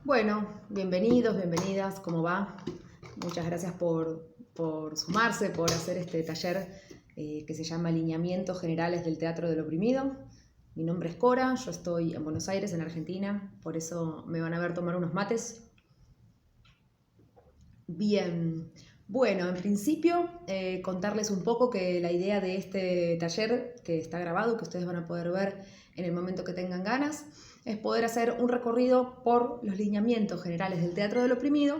Bueno, bienvenidos, bienvenidas, ¿cómo va? Muchas gracias por sumarse, por hacer este taller que se llama Lineamientos Generales del Teatro del Oprimido. Mi nombre es Cora, yo estoy en Buenos Aires, en Argentina, por eso me van a ver tomar unos mates. Bien, bueno, en principio contarles un poco que la idea de este taller que está grabado, que ustedes van a poder ver en el momento que tengan ganas, es poder hacer un recorrido por los lineamientos generales del Teatro del Oprimido,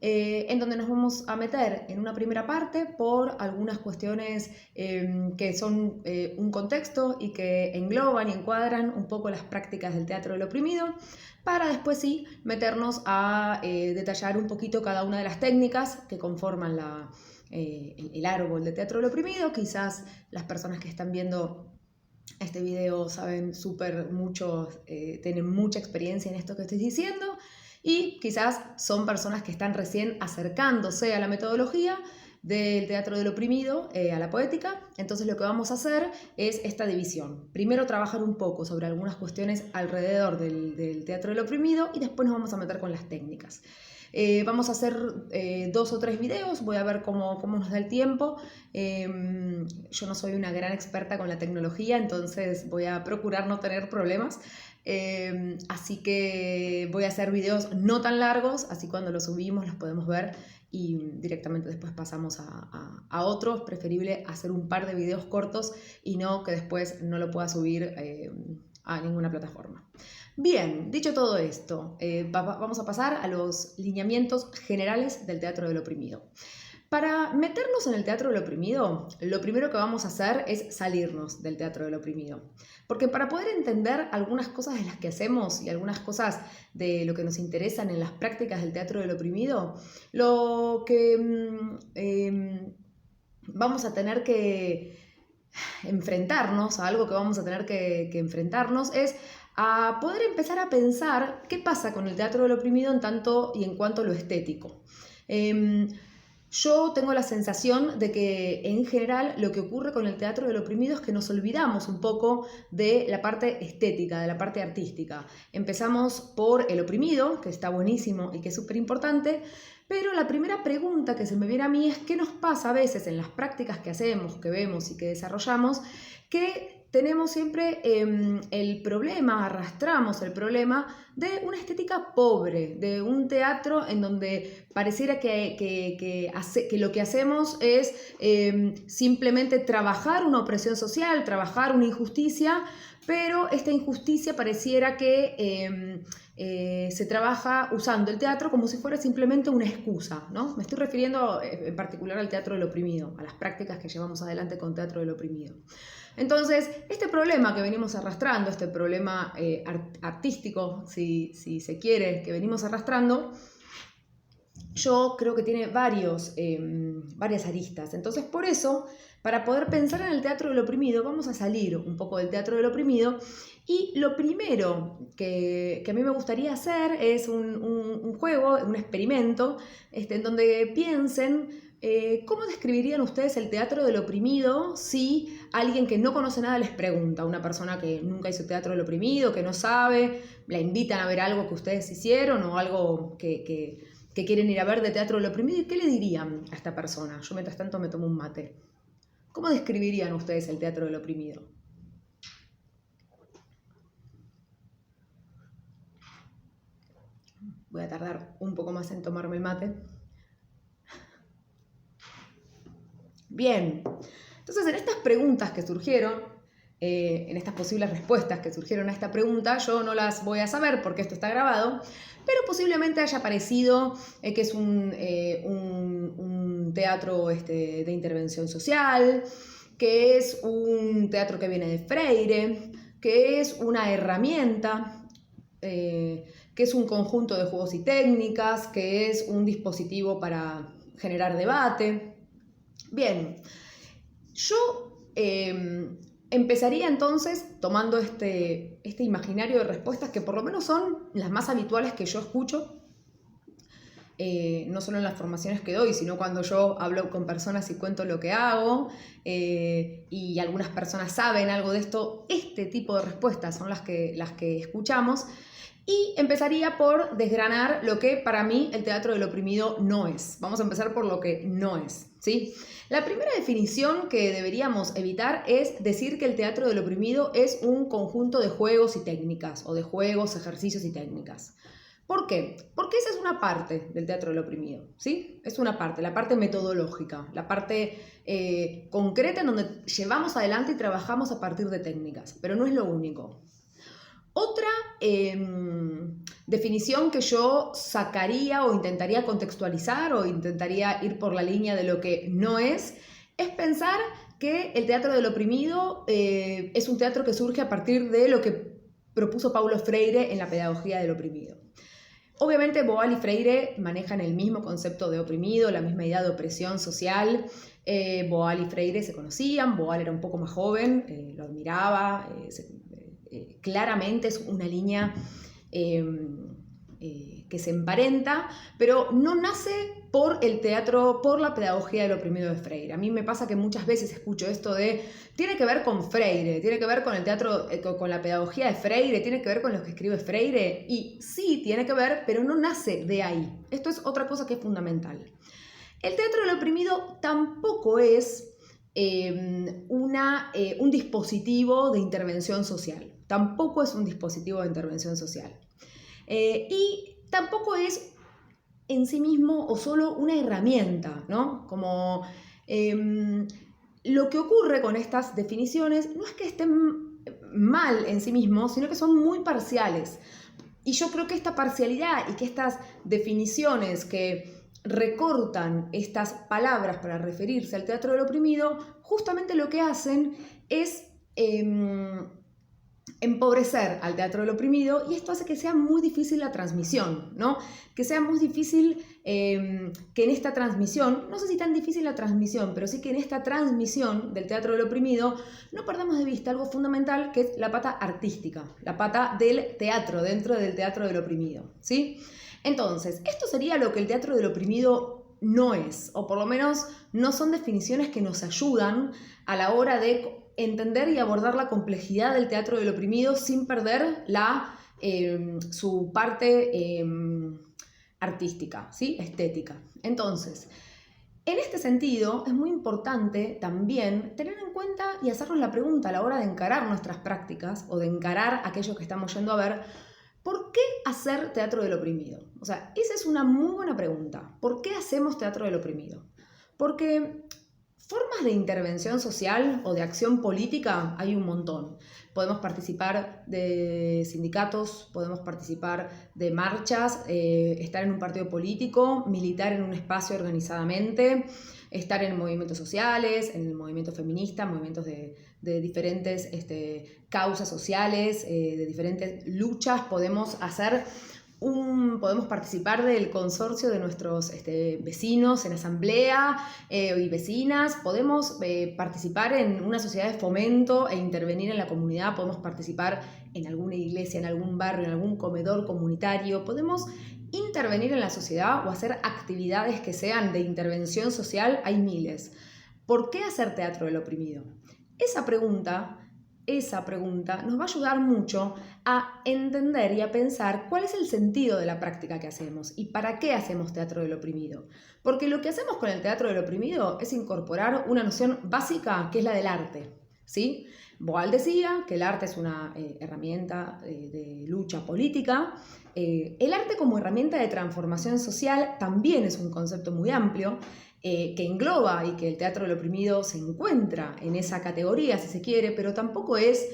en donde nos vamos a meter en una primera parte por algunas cuestiones que son un contexto y que engloban y encuadran un poco las prácticas del Teatro del Oprimido, para después sí meternos a detallar un poquito cada una de las técnicas que conforman el árbol de Teatro del Oprimido. Quizás las personas que están viendo este video saben súper mucho, tienen mucha experiencia en esto que estoy diciendo, y quizás son personas que están recién acercándose a la metodología del Teatro del Oprimido, a la poética. Entonces lo que vamos a hacer es esta división. Primero trabajar un poco sobre algunas cuestiones alrededor del Teatro del Oprimido y después nos vamos a meter con las técnicas. Vamos a hacer 2 o 3 videos, voy a ver cómo nos da el tiempo. Yo no soy una gran experta con la tecnología, entonces voy a procurar no tener problemas. Así que voy a hacer videos no tan largos, así cuando los subimos los podemos ver y directamente después pasamos a otros. Preferible hacer un par de videos cortos y no que después no lo pueda subir a ninguna plataforma. Bien, dicho todo esto, vamos a pasar a los lineamientos generales del Teatro del Oprimido. Para meternos en el Teatro del Oprimido, lo primero que vamos a hacer es salirnos del Teatro del Oprimido. Porque para poder entender algunas cosas de las que hacemos y algunas cosas de lo que nos interesan en las prácticas del Teatro del Oprimido, lo que vamos a tener que enfrentarnos, a algo que vamos a tener que enfrentarnos, es a poder empezar a pensar qué pasa con el Teatro del Oprimido en tanto y en cuanto a lo estético. Yo tengo la sensación de que en general lo que ocurre con el Teatro del Oprimido es que nos olvidamos un poco de la parte estética, de la parte artística. Empezamos por el oprimido, que está buenísimo y que es súper importante, pero la primera pregunta que se me viene a mí es qué nos pasa a veces en las prácticas que hacemos, que vemos y que desarrollamos, que tenemos siempre el problema, arrastramos el problema de una estética pobre, de un teatro en donde pareciera que lo que hacemos es simplemente trabajar una opresión social, trabajar una injusticia, pero esta injusticia pareciera que se trabaja usando el teatro como si fuera simplemente una excusa, ¿no? Me estoy refiriendo en particular al Teatro del Oprimido, a las prácticas que llevamos adelante con Teatro del Oprimido. Entonces, este problema que venimos arrastrando, este problema artístico, si se quiere, que venimos arrastrando, yo creo que tiene varias aristas. Entonces, por eso, para poder pensar en el Teatro del Oprimido, vamos a salir un poco del Teatro del Oprimido. Y lo primero que a mí me gustaría hacer es un juego, un experimento, en donde piensen cómo describirían ustedes el Teatro del Oprimido si alguien que no conoce nada les pregunta, una persona que nunca hizo Teatro del Oprimido, que no sabe, la invitan a ver algo que ustedes hicieron o algo que quieren ir a ver de Teatro del Oprimido. ¿Y qué le dirían a esta persona? Yo mientras tanto me tomo un mate. ¿Cómo describirían ustedes el Teatro del Oprimido? Voy a tardar un poco más en tomarme el mate. Bien, entonces en estas preguntas que surgieron, en estas posibles respuestas que surgieron a esta pregunta, yo no las voy a saber porque esto está grabado, pero posiblemente haya parecido que es un teatro de intervención social, que es un teatro que viene de Freire, que es una herramienta, que es un conjunto de juegos y técnicas, que es un dispositivo para generar debate. Bien, yo empezaría entonces tomando este imaginario de respuestas que por lo menos son las más habituales que yo escucho, no solo en las formaciones que doy, sino cuando yo hablo con personas y cuento lo que hago, y algunas personas saben algo de esto. Este tipo de respuestas son las que escuchamos. Y empezaría por desgranar lo que para mí el teatro del oprimido no es. Vamos a empezar por lo que no es, ¿sí? La primera definición que deberíamos evitar es decir que el teatro del oprimido es un conjunto de juegos y técnicas, o de juegos, ejercicios y técnicas. ¿Por qué? Porque esa es una parte del teatro del oprimido, ¿sí? Es una parte, la parte metodológica, la parte concreta en donde llevamos adelante y trabajamos a partir de técnicas, pero no es lo único. Otra definición que yo sacaría o intentaría contextualizar o intentaría ir por la línea de lo que no es pensar que el teatro del oprimido es un teatro que surge a partir de lo que propuso Paulo Freire en la pedagogía del oprimido. Obviamente Boal y Freire manejan el mismo concepto de oprimido, la misma idea de opresión social. Boal y Freire se conocían, Boal era un poco más joven, lo admiraba, claramente es una línea que se emparenta, pero no nace por el teatro, por la pedagogía del oprimido de Freire. A mí me pasa que muchas veces escucho esto de, tiene que ver con Freire, tiene que ver con el teatro, con la pedagogía de Freire, tiene que ver con lo que escribe Freire, y sí, tiene que ver, pero no nace de ahí. Esto es otra cosa que es fundamental. El teatro del oprimido tampoco es un dispositivo de intervención social. Tampoco es un dispositivo de intervención social. Y tampoco es en sí mismo o solo una herramienta, ¿no? Como lo que ocurre con estas definiciones no es que estén mal en sí mismos, sino que son muy parciales. Y yo creo que esta parcialidad y que estas definiciones que recortan estas palabras para referirse al teatro del oprimido, justamente lo que hacen es empobrecer al teatro del oprimido, y esto hace que sea muy difícil la transmisión, ¿no? Que sea muy difícil que en esta transmisión, no sé si tan difícil la transmisión, pero sí que en esta transmisión del teatro del oprimido no perdamos de vista algo fundamental, que es la pata artística, la pata del teatro, dentro del teatro del oprimido, ¿sí? Entonces, esto sería lo que el teatro del oprimido no es, o por lo menos no son definiciones que nos ayudan a la hora de entender y abordar la complejidad del teatro del oprimido sin perder su parte artística, ¿sí? Estética. Entonces, en este sentido, es muy importante también tener en cuenta y hacernos la pregunta a la hora de encarar nuestras prácticas o de encarar aquello que estamos yendo a ver, ¿por qué hacer teatro del oprimido? O sea, esa es una muy buena pregunta. ¿Por qué hacemos teatro del oprimido? Porque formas de intervención social o de acción política hay un montón. Podemos participar de sindicatos, podemos participar de marchas, estar en un partido político, militar en un espacio organizadamente, estar en movimientos sociales, en el movimiento feminista, movimientos de diferentes causas sociales, de diferentes luchas. Podemos participar del consorcio de nuestros vecinos en asamblea y vecinas, podemos participar en una sociedad de fomento e intervenir en la comunidad, podemos participar en alguna iglesia, en algún barrio, en algún comedor comunitario, podemos intervenir en la sociedad o hacer actividades que sean de intervención social, hay miles. ¿Por qué hacer teatro del oprimido? Esa pregunta nos va a ayudar mucho a entender y a pensar cuál es el sentido de la práctica que hacemos y para qué hacemos teatro del oprimido. Porque lo que hacemos con el teatro del oprimido es incorporar una noción básica que es la del arte, ¿sí? Boal decía que el arte es una herramienta de lucha política. El arte como herramienta de transformación social también es un concepto muy amplio, que engloba y que el teatro del oprimido se encuentra en esa categoría, si se quiere, pero tampoco es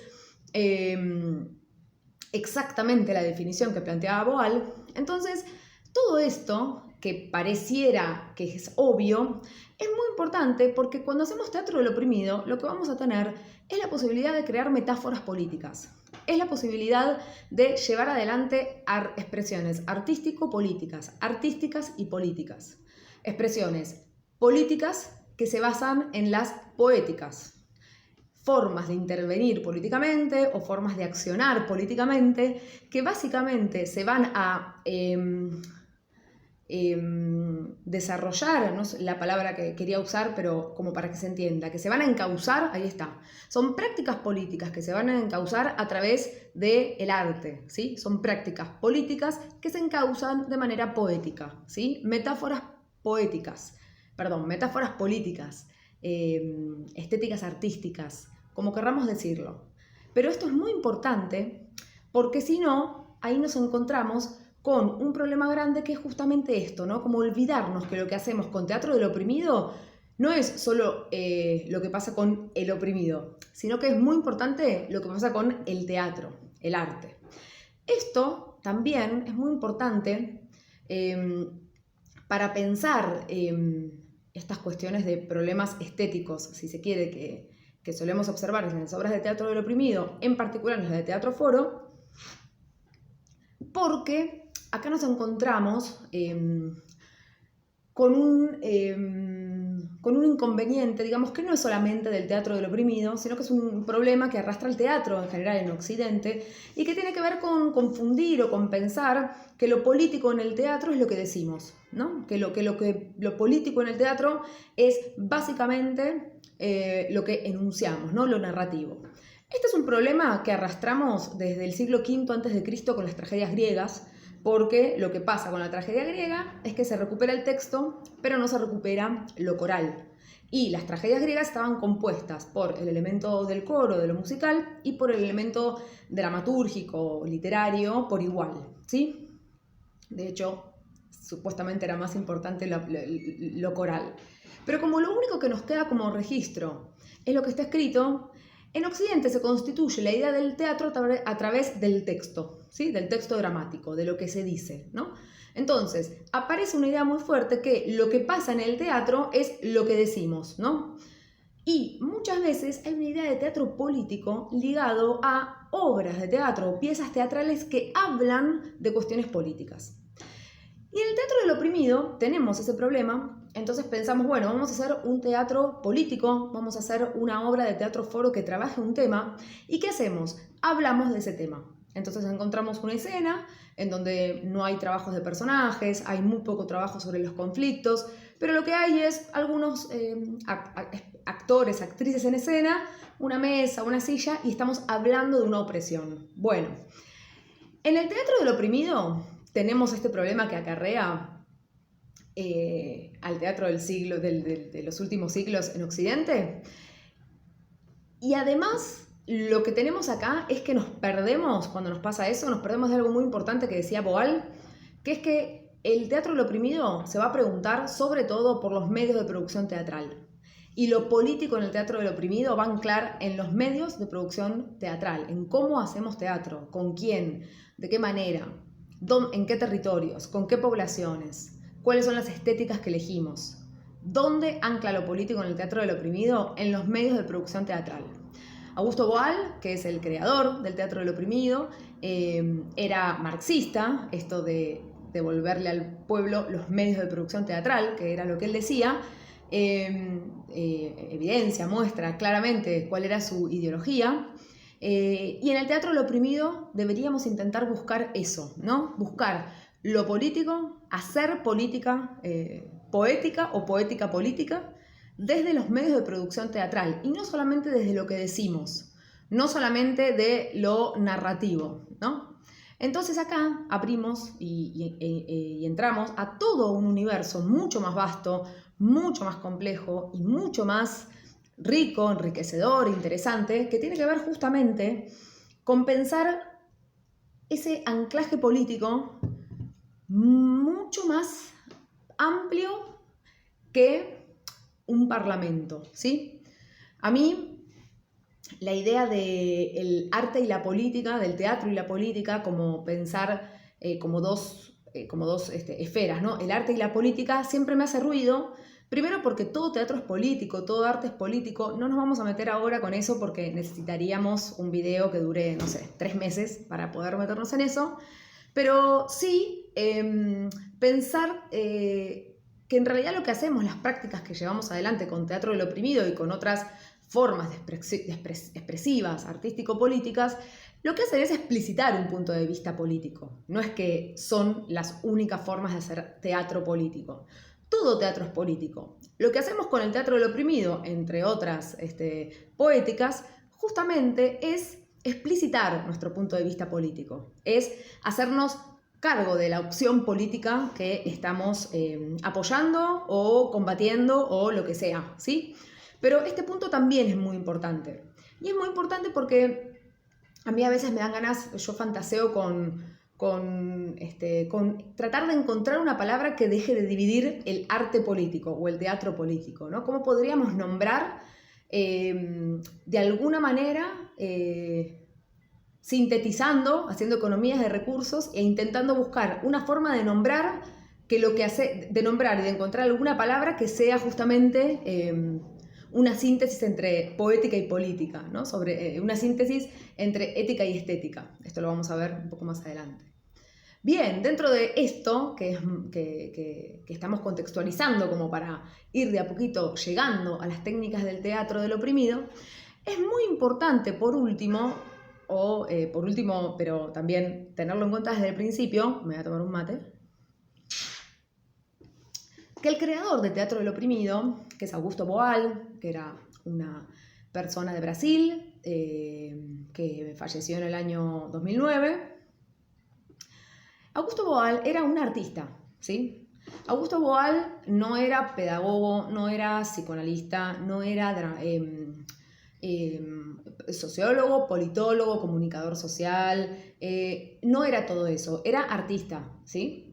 exactamente la definición que planteaba Boal. Entonces, todo esto, que pareciera que es obvio, es muy importante porque cuando hacemos teatro del oprimido, lo que vamos a tener es la posibilidad de crear metáforas políticas. Es la posibilidad de llevar adelante expresiones artístico-políticas, artísticas y políticas. Expresiones políticas que se basan en las poéticas. Formas de intervenir políticamente o formas de accionar políticamente que básicamente se van a desarrollar, no es la palabra que quería usar, pero como para que se entienda, que se van a encauzar, ahí está. Son prácticas políticas que se van a encauzar a través del arte, ¿sí? Son prácticas políticas que se encauzan de manera poética, ¿sí? Metáforas políticas, estéticas artísticas, como querramos decirlo. Pero esto es muy importante porque si no, ahí nos encontramos con un problema grande que es justamente esto, ¿no? Como olvidarnos que lo que hacemos con teatro del oprimido no es solo lo que pasa con el oprimido, sino que es muy importante lo que pasa con el teatro, el arte. Esto también es muy importante para pensar estas cuestiones de problemas estéticos, si se quiere, que solemos observar en las obras de teatro del oprimido, en particular en las de Teatro Foro, porque acá nos encontramos con un inconveniente, digamos, que no es solamente del teatro del oprimido, sino que es un problema que arrastra el teatro en general en Occidente y que tiene que ver con confundir o con pensar que lo político en el teatro es lo que decimos, ¿no? Que lo político en el teatro es básicamente lo que enunciamos, ¿no? Lo narrativo. Este es un problema que arrastramos desde el siglo V a.C. con las tragedias griegas, porque lo que pasa con la tragedia griega es que se recupera el texto, pero no se recupera lo coral. Y las tragedias griegas estaban compuestas por el elemento del coro, de lo musical, y por el elemento dramatúrgico, literario, por igual, ¿sí? De hecho, supuestamente era más importante lo coral. Pero como lo único que nos queda como registro es lo que está escrito, en Occidente se constituye la idea del teatro a través del texto, ¿sí? Del texto dramático, de lo que se dice, ¿no? Entonces, aparece una idea muy fuerte que lo que pasa en el teatro es lo que decimos, ¿no? Y muchas veces hay una idea de teatro político ligado a obras de teatro, piezas teatrales que hablan de cuestiones políticas. Y en el teatro del oprimido tenemos ese problema, entonces pensamos, bueno, vamos a hacer un teatro político, vamos a hacer una obra de teatro foro que trabaje un tema, ¿y qué hacemos? Hablamos de ese tema. Entonces encontramos una escena en donde no hay trabajos de personajes, hay muy poco trabajo sobre los conflictos, pero lo que hay es algunos actores, actrices en escena, una mesa, una silla, y estamos hablando de una opresión. Bueno, en el teatro del oprimido tenemos este problema que acarrea al teatro del siglo, de los últimos siglos en Occidente. Y además, lo que tenemos acá es que nos perdemos, cuando nos pasa eso, nos perdemos de algo muy importante que decía Boal, que es que el teatro del oprimido se va a preguntar sobre todo por los medios de producción teatral. Y lo político en el teatro del oprimido va a anclar en los medios de producción teatral, en cómo hacemos teatro, con quién, de qué manera, en qué territorios, con qué poblaciones, cuáles son las estéticas que elegimos. ¿Dónde ancla lo político en el teatro del oprimido? En los medios de producción teatral. Augusto Boal, que es el creador del teatro del oprimido, era marxista, esto de devolverle al pueblo los medios de producción teatral, que era lo que él decía, evidencia, muestra claramente cuál era su ideología. Y en el teatro del oprimido deberíamos intentar buscar eso, ¿no? Buscar lo político, hacer política poética o poética política desde los medios de producción teatral y no solamente desde lo que decimos, no solamente de lo narrativo, ¿no? Entonces acá abrimos y entramos a todo un universo mucho más vasto, mucho más complejo y mucho más rico, enriquecedor, interesante, que tiene que ver justamente con pensar ese anclaje político mucho más amplio que un parlamento, ¿sí? A mí, la idea del arte y la política, del teatro y la política, como pensar como dos esferas, ¿no? El arte y la política siempre me hace ruido. Primero porque todo teatro es político, todo arte es político. No nos vamos a meter ahora con eso porque necesitaríamos un video que dure, no sé, 3 meses para poder meternos en eso. Pero sí pensar que en realidad lo que hacemos, las prácticas que llevamos adelante con Teatro del Oprimido y con otras formas expresivas, artístico-políticas, lo que hacen es explicitar un punto de vista político. No es que son las únicas formas de hacer teatro político. Todo teatro es político. Lo que hacemos con el teatro del oprimido, entre otras poéticas, justamente es explicitar nuestro punto de vista político. Es hacernos cargo de la opción política que estamos apoyando o combatiendo o lo que sea, ¿sí? Pero este punto también es muy importante. Y es muy importante porque a mí a veces me dan ganas, yo fantaseo con tratar de encontrar una palabra que deje de dividir el arte político o el teatro político, ¿no? ¿Cómo podríamos nombrar de alguna manera, sintetizando, haciendo economías de recursos e intentando buscar una forma de nombrar de nombrar y de encontrar alguna palabra que sea justamente una síntesis entre poética y política, ¿no? Una síntesis entre ética y estética. Esto lo vamos a ver un poco más adelante. Bien, dentro de esto que estamos contextualizando como para ir de a poquito llegando a las técnicas del teatro del oprimido, es muy importante, por último, pero también tenerlo en cuenta desde el principio, me voy a tomar un mate, que el creador de Teatro del Oprimido, que es Augusto Boal, que era una persona de Brasil, que falleció en el año 2009, Augusto Boal era un artista, ¿sí? Augusto Boal no era pedagogo, no era psicoanalista, no era sociólogo, politólogo, comunicador social, no era todo eso, era artista, ¿sí?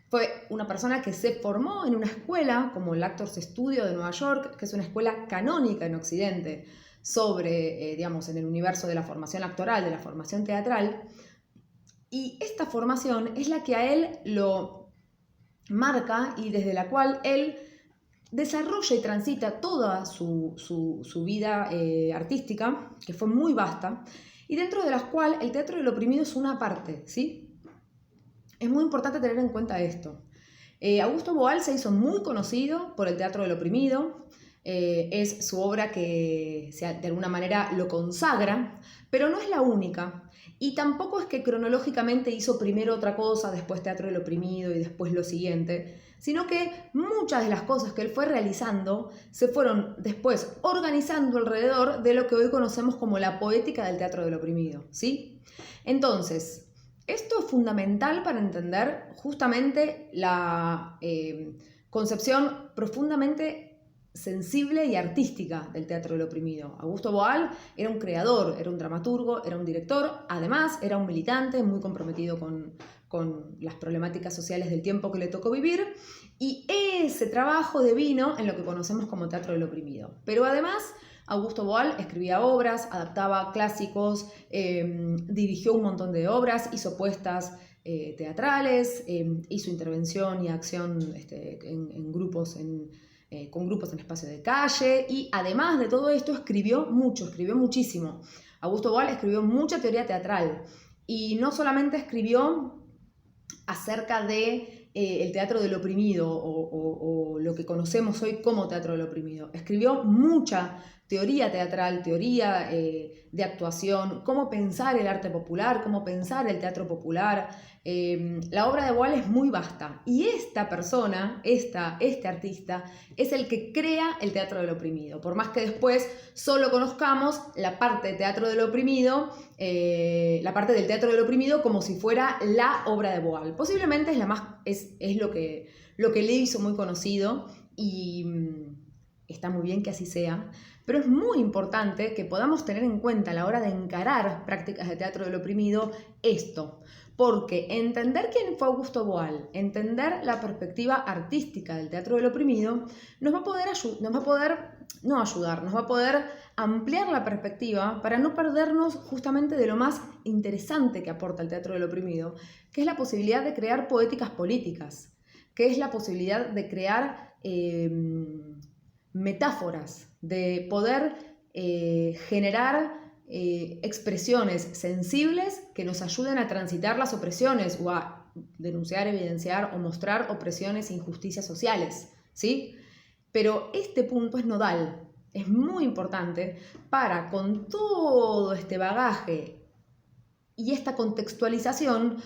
Fue una persona que se formó en una escuela como el Actors Studio de Nueva York, que es una escuela canónica en Occidente sobre, digamos, en el universo de la formación actoral, de la formación teatral. Y esta formación es la que a él lo marca y desde la cual él desarrolla y transita toda su vida artística, que fue muy vasta, y dentro de la cual el teatro del oprimido es una parte, ¿sí? Es muy importante tener en cuenta esto. Augusto Boal se hizo muy conocido por el teatro del oprimido, es su obra que de alguna manera lo consagra, pero no es la única. Y tampoco es que cronológicamente hizo primero otra cosa, después teatro del oprimido y después lo siguiente, sino que muchas de las cosas que él fue realizando se fueron después organizando alrededor de lo que hoy conocemos como la poética del teatro del oprimido, ¿sí? Entonces, esto es fundamental para entender justamente la concepción profundamente sensible y artística del teatro del oprimido. Augusto Boal era un creador, era un dramaturgo, era un director, además era un militante muy comprometido con las problemáticas sociales del tiempo que le tocó vivir, y ese trabajo devino en lo que conocemos como teatro del oprimido. Pero además, Augusto Boal escribía obras, adaptaba clásicos, dirigió un montón de obras, hizo puestas teatrales, hizo intervención y acción en grupos, con grupos en espacio de calle, y además de todo esto escribió mucho, escribió muchísimo. Augusto Boal escribió mucha teoría teatral y no solamente escribió acerca de el teatro del oprimido o lo que conocemos hoy como teatro del oprimido. Escribió mucha teoría teatral, teoría de actuación, cómo pensar el arte popular, cómo pensar el teatro popular. La obra de Boal es muy vasta y esta persona, este artista, es el que crea el teatro del oprimido. Por más que después solo conozcamos la parte de teatro del oprimido, la parte del teatro del oprimido como si fuera la obra de Boal. Posiblemente es lo que le hizo muy conocido y está muy bien que así sea. Pero es muy importante que podamos tener en cuenta a la hora de encarar prácticas de teatro del oprimido esto, porque entender quién fue Augusto Boal, entender la perspectiva artística del teatro del oprimido, nos va a poder ampliar la perspectiva para no perdernos justamente de lo más interesante que aporta el teatro del oprimido, que es la posibilidad de crear poéticas políticas, que es la posibilidad de crear metáforas, de poder generar expresiones sensibles que nos ayuden a transitar las opresiones o a denunciar, evidenciar o mostrar opresiones e injusticias sociales, ¿sí? Pero este punto es nodal, es muy importante para, con todo este bagaje y esta contextualización,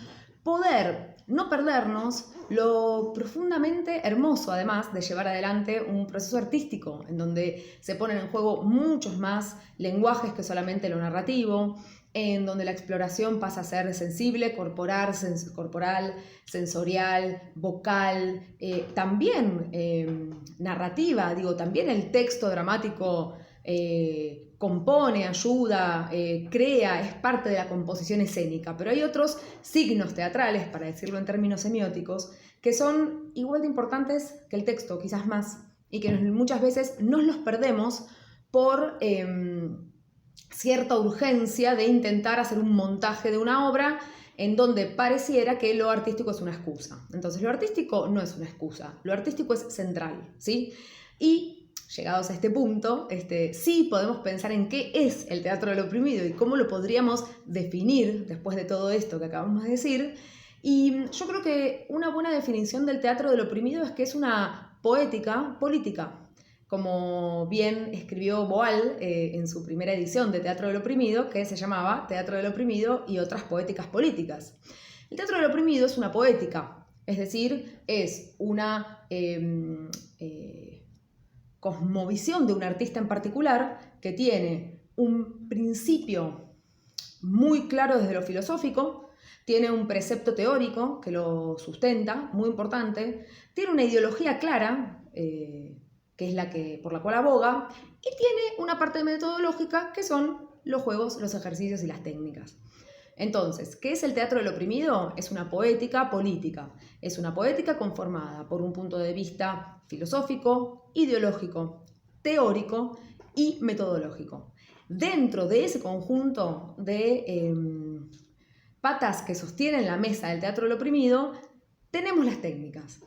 poder no perdernos lo profundamente hermoso, además, de llevar adelante un proceso artístico, en donde se ponen en juego muchos más lenguajes que solamente lo narrativo, en donde la exploración pasa a ser sensible, corporal, sensorial, vocal, también narrativa, digo, también el texto dramático compone, ayuda, crea, es parte de la composición escénica, pero hay otros signos teatrales, para decirlo en términos semióticos, que son igual de importantes que el texto, quizás más, y que muchas veces nos los perdemos por cierta urgencia de intentar hacer un montaje de una obra en donde pareciera que lo artístico es una excusa. Entonces, lo artístico no es una excusa, lo artístico es central, ¿sí? Y llegados a este punto, sí podemos pensar en qué es el teatro del oprimido y cómo lo podríamos definir después de todo esto que acabamos de decir. Y yo creo que una buena definición del teatro del oprimido es que es una poética política. Como bien escribió Boal en su primera edición de Teatro del Oprimido, que se llamaba Teatro del Oprimido y otras poéticas políticas. El teatro del oprimido es una poética, es decir, es una cosmovisión de un artista en particular que tiene un principio muy claro desde lo filosófico, tiene un precepto teórico que lo sustenta, muy importante, tiene una ideología clara, que es la por la cual aboga, y tiene una parte metodológica que son los juegos, los ejercicios y las técnicas. Entonces, ¿qué es el teatro del oprimido? Es una poética política. Es una poética conformada por un punto de vista filosófico, ideológico, teórico y metodológico. Dentro de ese conjunto de patas que sostienen la mesa del teatro del oprimido, tenemos las técnicas.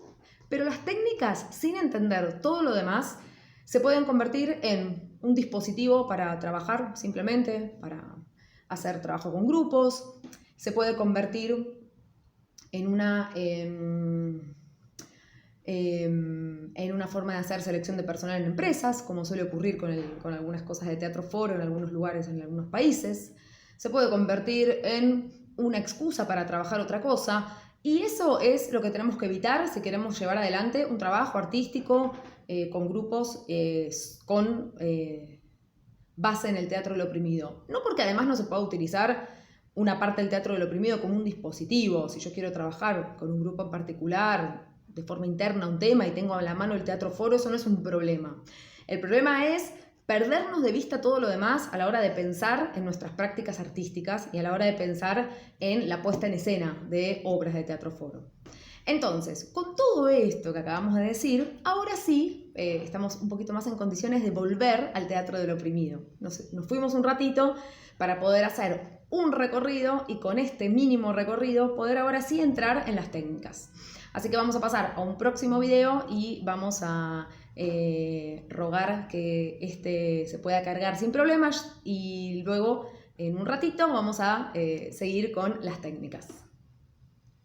Pero las técnicas, sin entender todo lo demás, se pueden convertir en un dispositivo para trabajar simplemente, para hacer trabajo con grupos, se puede convertir en una forma de hacer selección de personal en empresas, como suele ocurrir con algunas cosas de teatro foro en algunos lugares, en algunos países. Se puede convertir en una excusa para trabajar otra cosa. Y eso es lo que tenemos que evitar si queremos llevar adelante un trabajo artístico con grupos con base en el teatro del oprimido. No porque además no se pueda utilizar una parte del teatro del oprimido como un dispositivo. Si yo quiero trabajar con un grupo en particular, de forma interna, un tema, y tengo a la mano el teatro foro, eso no es un problema. El problema es perdernos de vista todo lo demás a la hora de pensar en nuestras prácticas artísticas y a la hora de pensar en la puesta en escena de obras de teatro foro. Entonces, con todo esto que acabamos de decir, ahora sí estamos un poquito más en condiciones de volver al teatro del oprimido. Nos fuimos un ratito para poder hacer un recorrido y con este mínimo recorrido poder ahora sí entrar en las técnicas. Así que vamos a pasar a un próximo video y vamos a rogar que se pueda cargar sin problemas y luego en un ratito vamos a seguir con las técnicas.